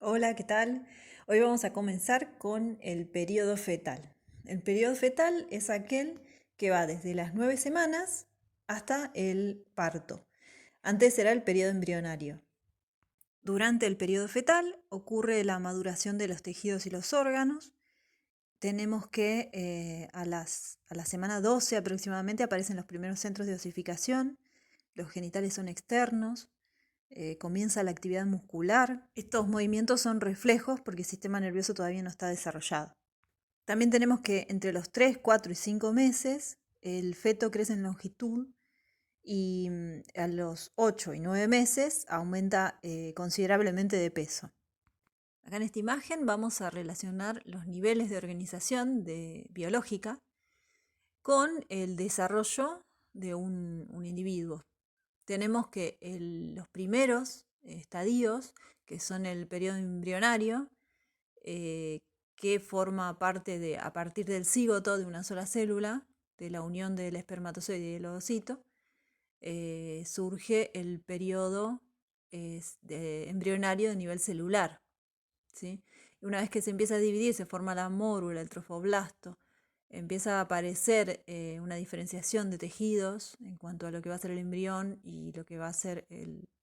Hola, ¿qué tal? Hoy vamos a comenzar con el periodo fetal. El periodo fetal es aquel que va desde las 9 semanas hasta el parto. Antes era el periodo embrionario. Durante el periodo fetal ocurre la maduración de los tejidos y los órganos. Tenemos que a la semana 12 aproximadamente aparecen los primeros centros de osificación. Los genitales son externos. Comienza la actividad muscular. Estos movimientos son reflejos porque el sistema nervioso todavía no está desarrollado. También tenemos que entre los 3, 4 y 5 meses el feto crece en longitud y a los 8 y 9 meses aumenta considerablemente de peso. Acá en esta imagen vamos a relacionar los niveles de organización biológica con el desarrollo de un individuo. Tenemos que los primeros estadios, que son el periodo embrionario, que forma parte a partir del cigoto de una sola célula, de la unión del espermatozoide y el ovocito, surge el periodo embrionario de nivel celular, ¿sí? Y una vez que se empieza a dividir, se forma la mórula, el trofoblasto, empieza a aparecer una diferenciación de tejidos en cuanto a lo que va a ser el embrión y lo que va a ser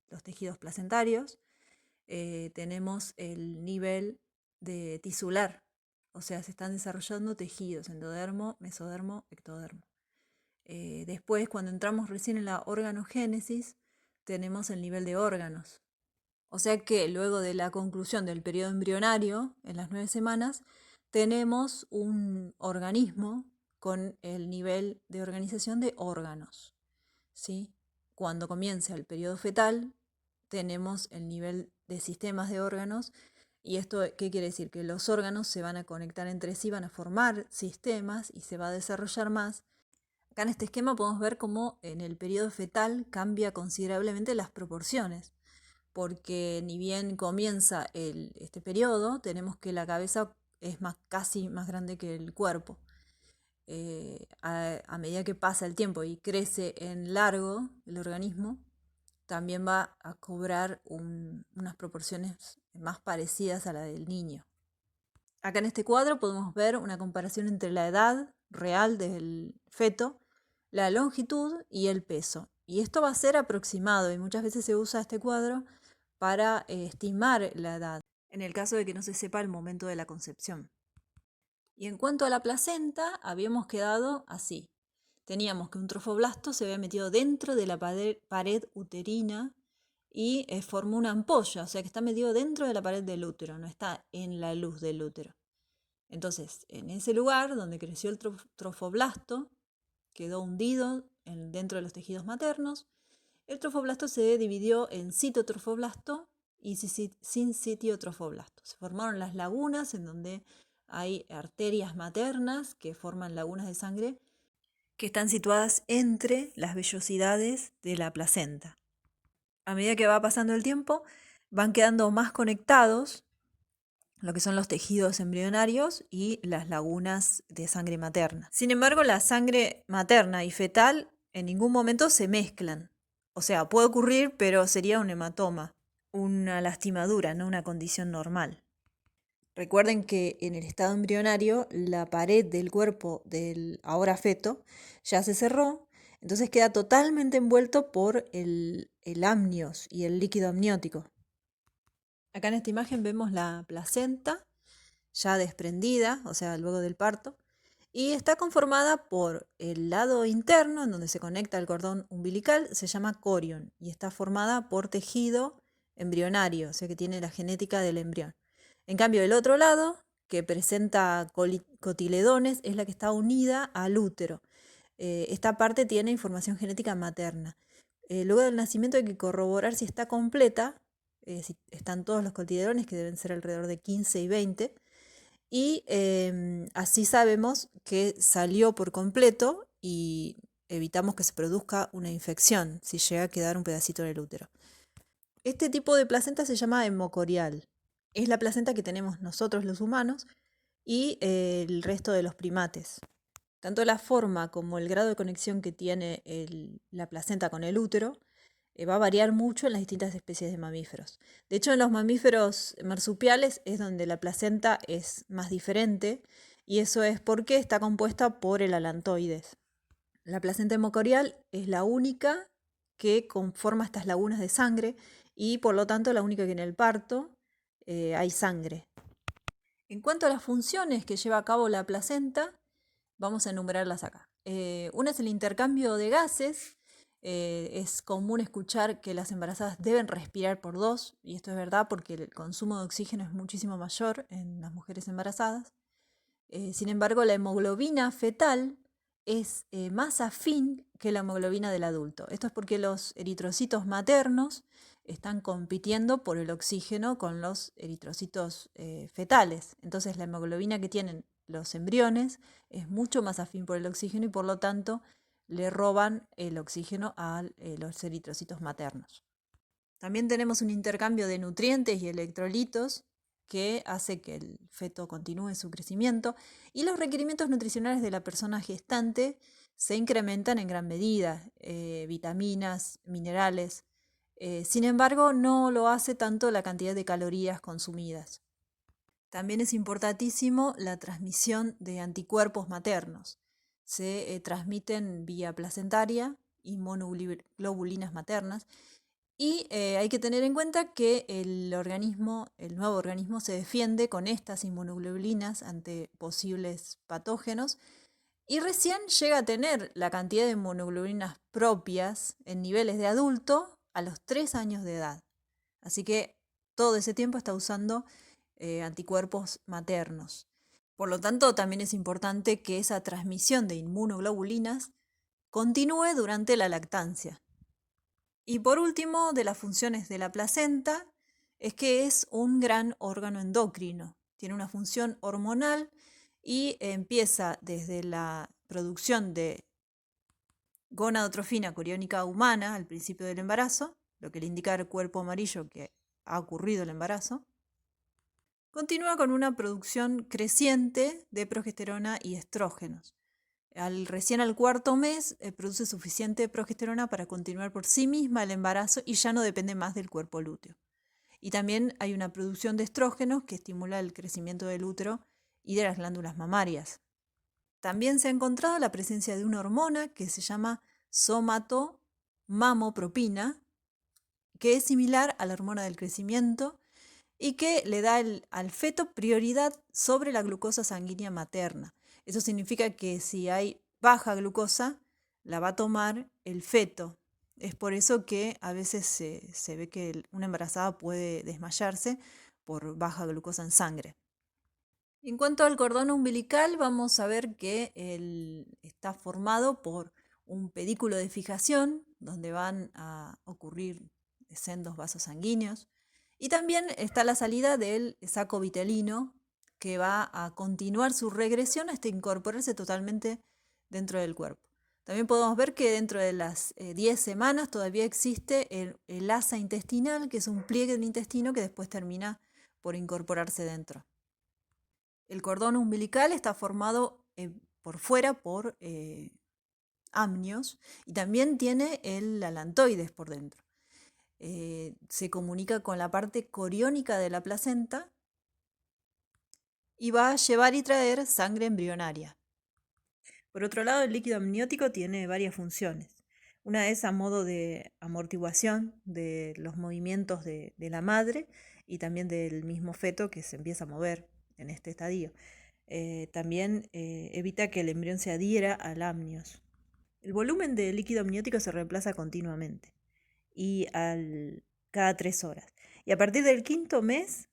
los tejidos placentarios. Tenemos el nivel de tisular, o sea, se están desarrollando tejidos, endodermo, mesodermo, ectodermo. Después, cuando entramos recién en la organogénesis, tenemos el nivel de órganos. O sea que luego de la conclusión del periodo embrionario, en las 9 semanas, tenemos un organismo con el nivel de organización de órganos, ¿sí? Cuando comienza el periodo fetal, tenemos el nivel de sistemas de órganos. ¿Y esto qué quiere decir? Que los órganos se van a conectar entre sí, van a formar sistemas y se va a desarrollar más. Acá en este esquema podemos ver cómo en el periodo fetal cambia considerablemente las proporciones, porque ni bien comienza este periodo, tenemos que la cabeza es casi más grande que el cuerpo. A medida que pasa el tiempo y crece en largo el organismo, también va a cobrar unas proporciones más parecidas a la del niño. Acá en este cuadro podemos ver una comparación entre la edad real del feto, la longitud y el peso. Y esto va a ser aproximado y muchas veces se usa este cuadro para estimar la edad, en el caso de que no se sepa el momento de la concepción. Y en cuanto a la placenta, habíamos quedado así. Teníamos que un trofoblasto se había metido dentro de la pared uterina y formó una ampolla, o sea que está metido dentro de la pared del útero, no está en la luz del útero. Entonces, en ese lugar donde creció el trofoblasto, quedó hundido dentro de los tejidos maternos. El trofoblasto se dividió en citotrofoblasto y sincitiotrofoblasto. Se formaron las lagunas en donde hay arterias maternas que forman lagunas de sangre que están situadas entre las vellosidades de la placenta. A medida que va pasando el tiempo, van quedando más conectados lo que son los tejidos embrionarios y las lagunas de sangre materna. Sin embargo, la sangre materna y fetal en ningún momento se mezclan. O sea, puede ocurrir, pero sería un hematoma, una lastimadura, no una condición normal. Recuerden que en el estado embrionario la pared del cuerpo del ahora feto ya se cerró, entonces queda totalmente envuelto por el amnios y el líquido amniótico. Acá en esta imagen vemos la placenta ya desprendida, o sea, luego del parto, y está conformada por el lado interno, en donde se conecta el cordón umbilical, se llama corion, y está formada por tejido embrionario, o sea que tiene la genética del embrión. En cambio, el otro lado, que presenta cotiledones, es la que está unida al útero. Esta parte tiene información genética materna. Luego del nacimiento hay que corroborar si está completa, si están todos los cotiledones, que deben ser alrededor de 15 y 20, y así sabemos que salió por completo y evitamos que se produzca una infección si llega a quedar un pedacito en el útero. Este tipo de placenta se llama hemocorial. Es la placenta que tenemos nosotros los humanos y el resto de los primates. Tanto la forma como el grado de conexión que tiene la placenta con el útero va a variar mucho en las distintas especies de mamíferos. De hecho, en los mamíferos marsupiales es donde la placenta es más diferente, y eso es porque está compuesta por el alantoides. La placenta hemocorial es la única que conforma estas lagunas de sangre y por lo tanto la única que en el parto hay sangre. En cuanto a las funciones que lleva a cabo la placenta, vamos a enumerarlas acá. Una es el intercambio de gases. Es común escuchar que las embarazadas deben respirar por dos, y esto es verdad porque el consumo de oxígeno es muchísimo mayor en las mujeres embarazadas. Sin embargo, la hemoglobina fetal es más afín que la hemoglobina del adulto. Esto es porque los eritrocitos maternos están compitiendo por el oxígeno con los eritrocitos fetales. Entonces la hemoglobina que tienen los embriones es mucho más afín por el oxígeno y por lo tanto le roban el oxígeno a los eritrocitos maternos. También tenemos un intercambio de nutrientes y electrolitos que hace que el feto continúe su crecimiento, y los requerimientos nutricionales de la persona gestante se incrementan en gran medida, vitaminas, minerales. Sin embargo, no lo hace tanto la cantidad de calorías consumidas. También es importantísimo la transmisión de anticuerpos maternos. Se transmiten vía placentaria, inmunoglobulinas maternas, y hay que tener en cuenta que el nuevo organismo se defiende con estas inmunoglobulinas ante posibles patógenos, y recién llega a tener la cantidad de inmunoglobulinas propias en niveles de adulto a los 3 años de edad. Así que todo ese tiempo está usando anticuerpos maternos. Por lo tanto, también es importante que esa transmisión de inmunoglobulinas continúe durante la lactancia. Y por último, de las funciones de la placenta, es que es un gran órgano endocrino. Tiene una función hormonal y empieza desde la producción de gonadotrofina coriónica humana al principio del embarazo, lo que le indica el cuerpo amarillo que ha ocurrido el embarazo. Continúa con una producción creciente de progesterona y estrógenos. Recién al 4.º mes produce suficiente progesterona para continuar por sí misma el embarazo y ya no depende más del cuerpo lúteo. Y también hay una producción de estrógenos que estimula el crecimiento del útero y de las glándulas mamarias. También se ha encontrado la presencia de una hormona que se llama somatomamopropina, que es similar a la hormona del crecimiento y que le da al feto prioridad sobre la glucosa sanguínea materna. Eso significa que si hay baja glucosa, la va a tomar el feto. Es por eso que a veces se ve que una embarazada puede desmayarse por baja glucosa en sangre. En cuanto al cordón umbilical, vamos a ver que está formado por un pedículo de fijación, donde van a ocurrir sendos vasos sanguíneos, y también está la salida del saco vitelino, que va a continuar su regresión hasta incorporarse totalmente dentro del cuerpo. También podemos ver que dentro de las 10 semanas todavía existe el asa intestinal, que es un pliegue del intestino que después termina por incorporarse dentro. El cordón umbilical está formado por fuera por amnios, y también tiene el alantoides por dentro. Se comunica con la parte coriónica de la placenta y va a llevar y traer sangre embrionaria. Por otro lado, el líquido amniótico tiene varias funciones. Una es a modo de amortiguación de los movimientos de la madre y también del mismo feto que se empieza a mover en este estadio. También evita que el embrión se adhiera al amnios. El volumen del líquido amniótico se reemplaza continuamente y cada 3 horas. Y a partir del 5.º mes,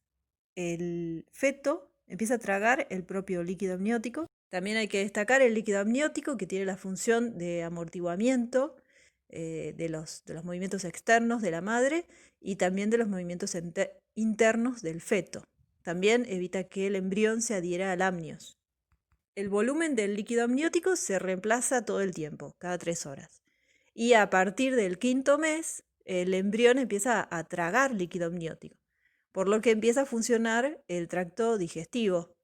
el feto empieza a tragar el propio líquido amniótico. También hay que destacar el líquido amniótico, que tiene la función de amortiguamiento de los movimientos externos de la madre y también de los movimientos internos del feto. También evita que el embrión se adhiera al amnios. El volumen del líquido amniótico se reemplaza todo el tiempo, cada 3 horas. Y a partir del 5.º mes, el embrión empieza a tragar líquido amniótico, por lo que empieza a funcionar el tracto digestivo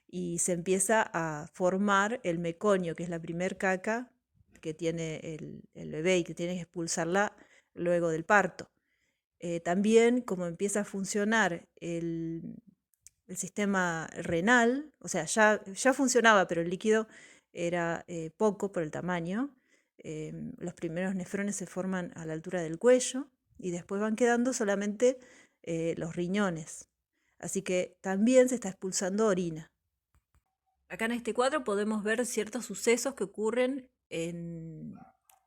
y se empieza a formar el meconio, que es la primer caca que tiene el bebé y que tiene que expulsar la luego del parto. También como empieza a funcionar el sistema renal, o sea, ya funcionaba, pero el líquido era poco por el tamaño. Los primeros nefrones se forman a la altura del cuello y después van quedando solamente los riñones. Así que también se está expulsando orina. Acá en este cuadro podemos ver ciertos sucesos que ocurren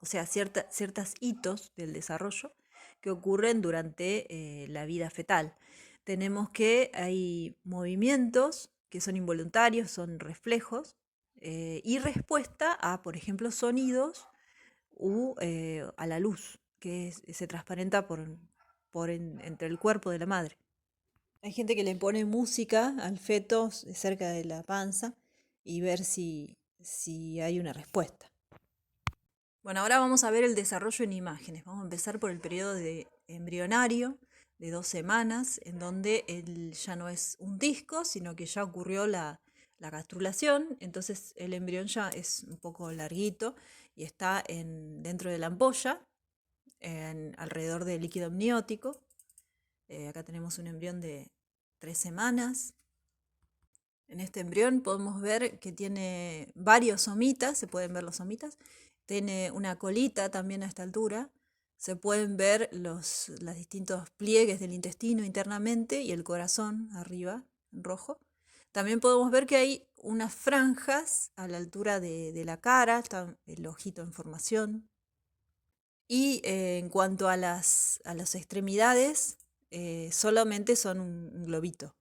o sea, ciertos hitos del desarrollo que ocurren durante la vida fetal. Tenemos que hay movimientos que son involuntarios, son reflejos, y respuesta a, por ejemplo, sonidos u a la luz que se transparenta entre el cuerpo de la madre. Hay gente que le pone música al feto cerca de la panza y ver si hay una respuesta. Bueno, ahora vamos a ver el desarrollo en imágenes. Vamos a empezar por el periodo de embrionario de 2 semanas, en donde ya no es un disco, sino que ya ocurrió la gastrulación. Entonces el embrión ya es un poco larguito y está dentro de la ampolla, alrededor del líquido amniótico. Acá tenemos un embrión de 3 semanas. En este embrión podemos ver que tiene varios somitas, se pueden ver los somitas. Tiene una colita también a esta altura. Se pueden ver los distintos pliegues del intestino internamente y el corazón arriba, en rojo. También podemos ver que hay unas franjas a la altura de la cara, está el ojito en formación. Y en cuanto a las extremidades, solamente son un globito.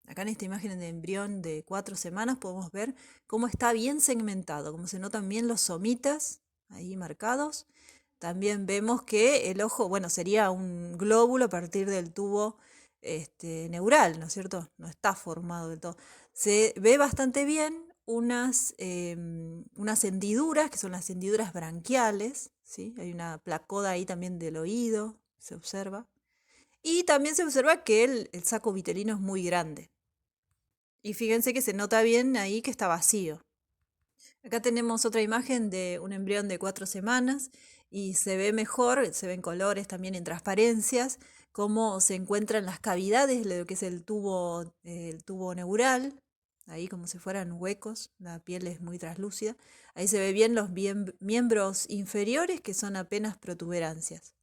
Acá en esta imagen de embrión de 4 semanas podemos ver cómo está bien segmentado, cómo se notan bien los somitas ahí marcados. También vemos que el ojo, bueno, sería un glóbulo a partir del tubo neural, ¿no es cierto? No está formado del todo. Se ve bastante bien unas hendiduras, que son las hendiduras branquiales, ¿sí? Hay una placoda ahí también del oído, se observa. Y también se observa que el saco vitelino es muy grande. Y fíjense que se nota bien ahí que está vacío. Acá tenemos otra imagen de un embrión de 4 semanas y se ve mejor, se ven colores también en transparencias, cómo se encuentran las cavidades de lo que es el tubo neural, ahí como si fueran huecos, la piel es muy translúcida. Ahí se ve bien los miembros inferiores que son apenas protuberancias.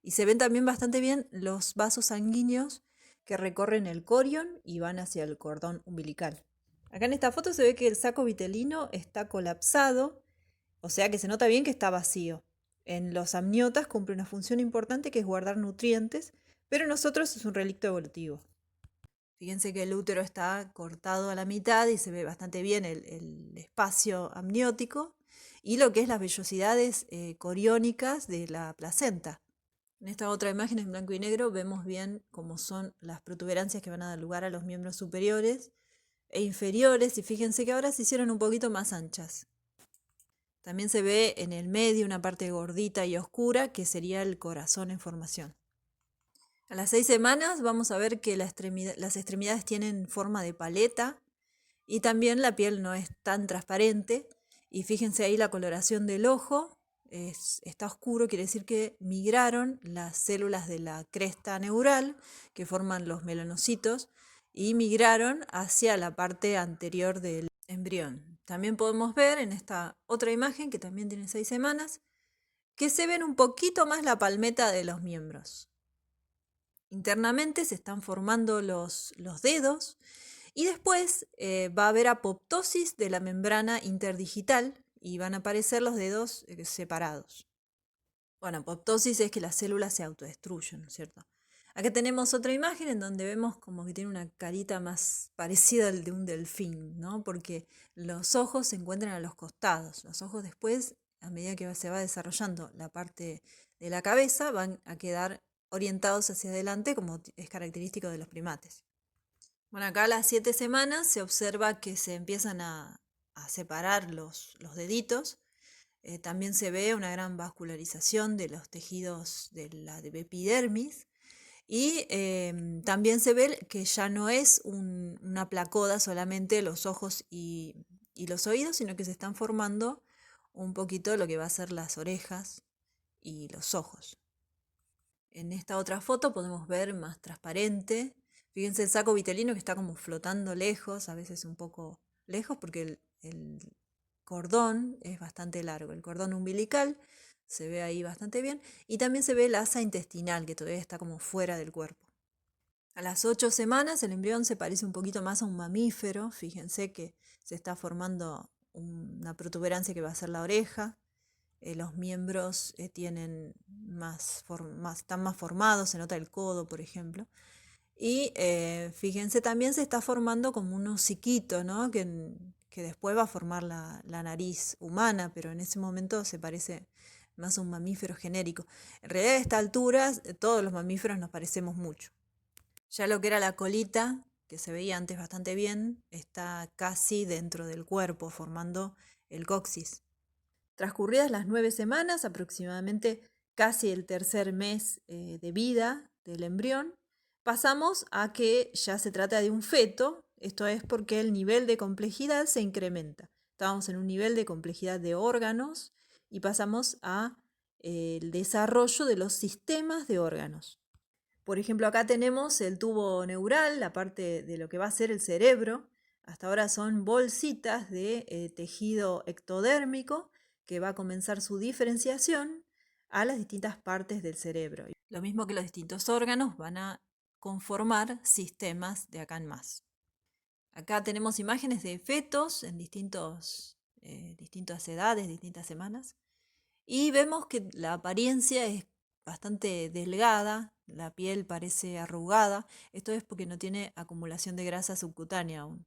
Y se ven también bastante bien los vasos sanguíneos que recorren el corión y van hacia el cordón umbilical. Acá en esta foto se ve que el saco vitelino está colapsado, o sea que se nota bien que está vacío. En los amniotas cumple una función importante que es guardar nutrientes, pero en nosotros es un relicto evolutivo. Fíjense que el útero está cortado a la mitad y se ve bastante bien el espacio amniótico y lo que es las vellosidades coriónicas de la placenta. En esta otra imagen en blanco y negro vemos bien cómo son las protuberancias que van a dar lugar a los miembros superiores e inferiores, y fíjense que ahora se hicieron un poquito más anchas. También se ve en el medio una parte gordita y oscura que sería el corazón en formación. A las 6 semanas vamos a ver que las extremidades tienen forma de paleta y también la piel no es tan transparente. Y fíjense ahí la coloración del ojo, está oscuro, quiere decir que migraron las células de la cresta neural que forman los melanocitos y migraron hacia la parte anterior del embrión. También podemos ver en esta otra imagen, que también tiene 6 semanas, que se ven un poquito más la palmeta de los miembros. Internamente se están formando los dedos y después va a haber apoptosis de la membrana interdigital y van a aparecer los dedos separados. Bueno, apoptosis es que las células se autodestruyen, ¿no es cierto? Acá tenemos otra imagen en donde vemos como que tiene una carita más parecida al de un delfín, ¿no? Porque los ojos se encuentran a los costados. Los ojos después, a medida que se va desarrollando la parte de la cabeza, van a quedar orientados hacia adelante, como es característico de los primates. Bueno, acá a las 7 semanas se observa que se empiezan a separar los deditos. También se ve una gran vascularización de los tejidos de la epidermis. Y también se ve que ya no es una placoda solamente los ojos y los oídos, sino que se están formando un poquito lo que va a ser las orejas y los ojos. En esta otra foto podemos ver más transparente. Fíjense el saco vitelino que está como flotando lejos, a veces un poco lejos porque el cordón es bastante largo. El cordón umbilical se ve ahí bastante bien y también se ve el asa intestinal que todavía está como fuera del cuerpo. A las 8 semanas el embrión se parece un poquito más a un mamífero. Fíjense que se está formando una protuberancia que va a ser la oreja. Los miembros tienen están más formados, se nota el codo, por ejemplo. Y fíjense, también se está formando como un hociquito, ¿no? Que después va a formar la nariz humana, pero en ese momento se parece más a un mamífero genérico. En realidad, a esta altura, todos los mamíferos nos parecemos mucho. Ya lo que era la colita, que se veía antes bastante bien, está casi dentro del cuerpo, formando el coxis. Transcurridas las 9 semanas, aproximadamente casi el tercer mes de vida del embrión, pasamos a que ya se trata de un feto. Esto es porque el nivel de complejidad se incrementa. Estábamos en un nivel de complejidad de órganos y pasamos a el desarrollo de los sistemas de órganos. Por ejemplo, acá tenemos el tubo neural, la parte de lo que va a ser el cerebro. Hasta ahora son bolsitas de tejido ectodérmico que va a comenzar su diferenciación a las distintas partes del cerebro. Lo mismo que los distintos órganos van a conformar sistemas de acá en más. Acá tenemos imágenes de fetos en distintas edades, distintas semanas. Y vemos que la apariencia es bastante delgada, la piel parece arrugada. Esto es porque no tiene acumulación de grasa subcutánea aún.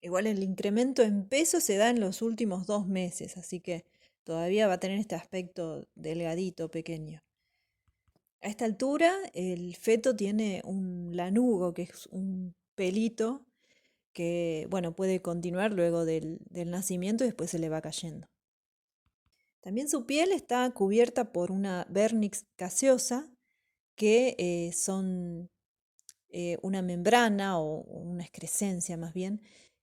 Igual el incremento en peso se da en los últimos 2 meses, así que todavía va a tener este aspecto delgadito, pequeño. A esta altura el feto tiene un lanugo, que es un pelito que, bueno, puede continuar luego del nacimiento y después se le va cayendo. También su piel está cubierta por una vernix caseosa, que son una membrana o una excrescencia más bien,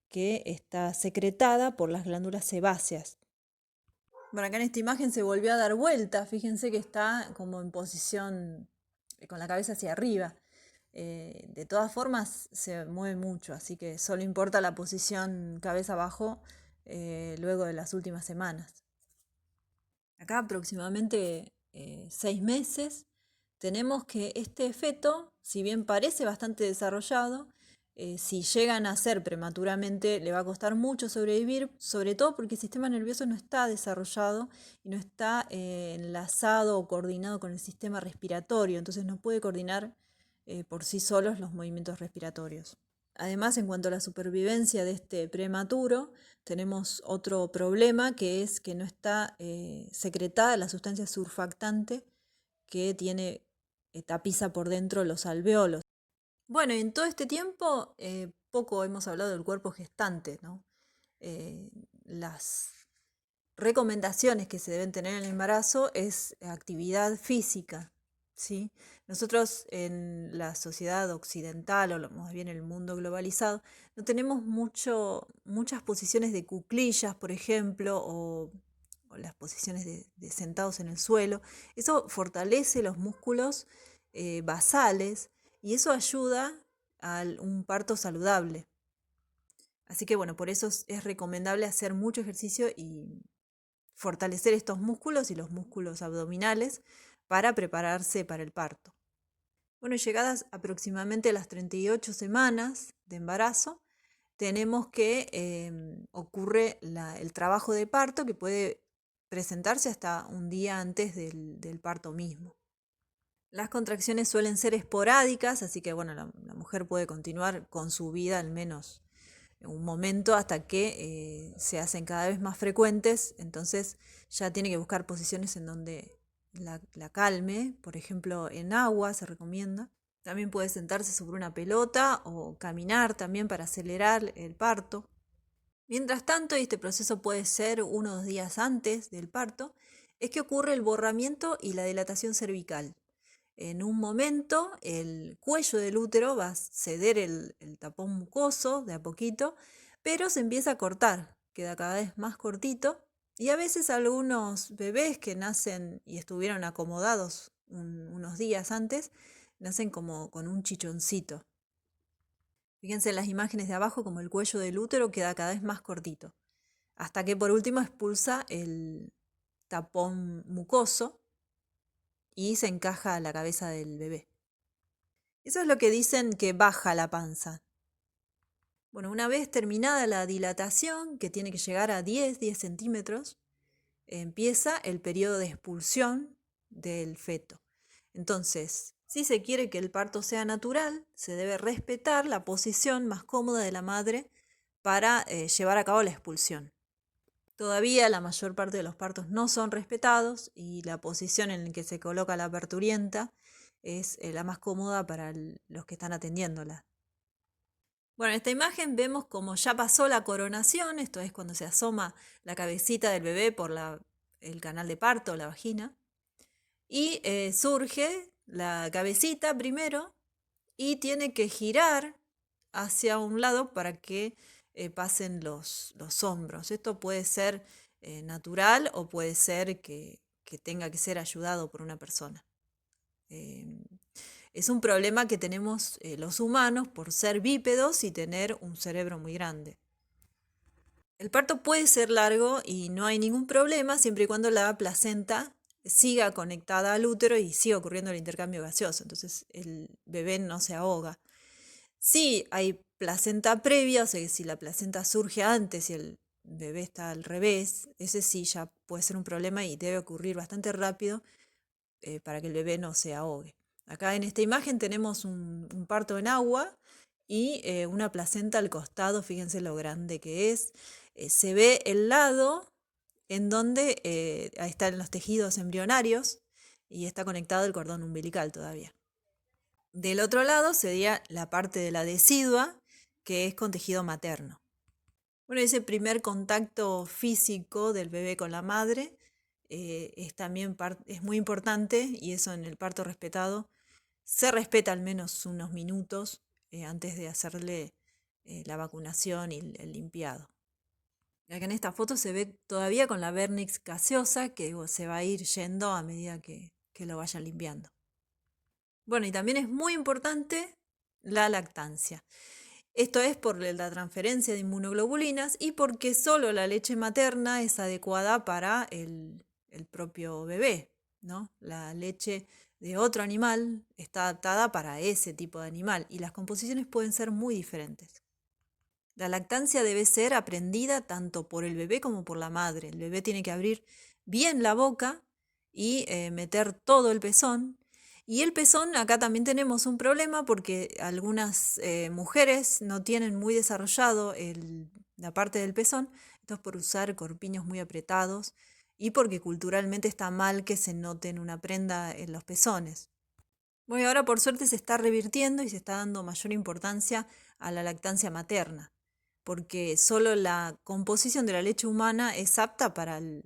que está secretada por las glándulas sebáceas. Bueno, acá en esta imagen se volvió a dar vuelta, fíjense que está como en posición con la cabeza hacia arriba. De todas formas se mueve mucho, así que solo importa la posición cabeza abajo luego de las últimas semanas. Acá aproximadamente 6 meses, tenemos que este feto, si bien parece bastante desarrollado, si llega a nacer prematuramente le va a costar mucho sobrevivir, sobre todo porque el sistema nervioso no está desarrollado y no está enlazado o coordinado con el sistema respiratorio, entonces no puede coordinar por sí solos los movimientos respiratorios. Además, en cuanto a la supervivencia de este prematuro, tenemos otro problema que es que no está secretada la sustancia surfactante que tapiza por dentro los alveolos. Bueno, y en todo este tiempo poco hemos hablado del cuerpo gestante, ¿no? Las recomendaciones que se deben tener en el embarazo es actividad física, ¿sí? Nosotros en la sociedad occidental, o más bien el mundo globalizado, no tenemos muchas posiciones de cuclillas, por ejemplo, o las posiciones de sentados en el suelo. Eso fortalece los músculos basales y eso ayuda a un parto saludable. Así que bueno, por eso es recomendable hacer mucho ejercicio y fortalecer estos músculos y los músculos abdominales para prepararse para el parto. Bueno, llegadas aproximadamente a las 38 semanas de embarazo, tenemos que ocurre el trabajo de parto que puede presentarse hasta un día antes del parto mismo. Las contracciones suelen ser esporádicas, así que bueno, la mujer puede continuar con su vida al menos un momento hasta que se hacen cada vez más frecuentes, entonces ya tiene que buscar posiciones en donde la calme, por ejemplo en agua se recomienda. También puede sentarse sobre una pelota o caminar también para acelerar el parto. Mientras tanto, y este proceso puede ser unos días antes del parto, es que ocurre el borramiento y la dilatación cervical. En un momento el cuello del útero va a ceder el tapón mucoso de a poquito, pero se empieza a cortar, queda cada vez más cortito Y a veces algunos bebés que nacen y estuvieron acomodados unos días antes, nacen como con un chichoncito. Fíjense en las imágenes de abajo como el cuello del útero queda cada vez más cortito, hasta que por último expulsa el tapón mucoso y se encaja a la cabeza del bebé. Eso es lo que dicen que baja la panza. Bueno, una vez terminada la dilatación, que tiene que llegar a 10 centímetros, empieza el periodo de expulsión del feto. Entonces, si se quiere que el parto sea natural, se debe respetar la posición más cómoda de la madre para llevar a cabo la expulsión. Todavía la mayor parte de los partos no son respetados y la posición en la que se coloca la parturienta es la más cómoda para los que están atendiéndola. Bueno, en esta imagen vemos como ya pasó la coronación, esto es cuando se asoma la cabecita del bebé por el canal de parto, la vagina, y surge la cabecita primero y tiene que girar hacia un lado para que pasen los hombros. Esto puede ser natural o puede ser que tenga que ser ayudado por una persona. Es un problema que tenemos los humanos por ser bípedos y tener un cerebro muy grande. El parto puede ser largo y no hay ningún problema siempre y cuando la placenta siga conectada al útero y siga ocurriendo el intercambio gaseoso. Entonces el bebé no se ahoga. Si hay placenta previa, o sea que si la placenta surge antes y el bebé está al revés, ese sí ya puede ser un problema y debe ocurrir bastante rápido para que el bebé no se ahogue. Acá en esta imagen tenemos un parto en agua y una placenta al costado, fíjense lo grande que es. Se ve el lado en donde ahí están los tejidos embrionarios y está conectado el cordón umbilical todavía. Del otro lado sería la parte de la decidua, que es con tejido materno. Bueno, ese primer contacto físico del bebé con la madre es también es muy importante y eso en el parto respetado se respeta al menos unos minutos antes de hacerle la vacunación y el limpiado. Acá en esta foto se ve todavía con la vernix gaseosa que se va a ir yendo a medida que lo vayan limpiando. Bueno, y también es muy importante la lactancia. Esto es por la transferencia de inmunoglobulinas y porque solo la leche materna es adecuada para el propio bebé, ¿no? La leche de otro animal está adaptada para ese tipo de animal y las composiciones pueden ser muy diferentes. La lactancia debe ser aprendida tanto por el bebé como por la madre. El bebé tiene que abrir bien la boca y meter todo el pezón. Y el pezón, acá también tenemos un problema porque algunas mujeres no tienen muy desarrollado la parte del pezón. Esto es por usar corpiños muy apretados y porque culturalmente está mal que se noten una prenda en los pezones. Bueno, ahora por suerte se está revirtiendo y se está dando mayor importancia a la lactancia materna, porque solo la composición de la leche humana es apta para el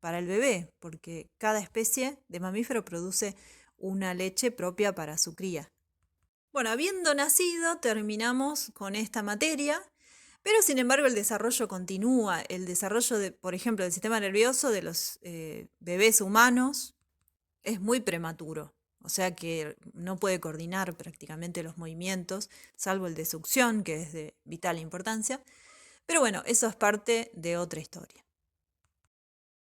bebé, porque cada especie de mamífero produce una leche propia para su cría. Bueno, habiendo nacido, terminamos con esta materia, pero sin embargo el desarrollo continúa, el desarrollo, por ejemplo, del sistema nervioso de los bebés humanos es muy prematuro. O sea que no puede coordinar prácticamente los movimientos, salvo el de succión, que es de vital importancia. Pero bueno, eso es parte de otra historia.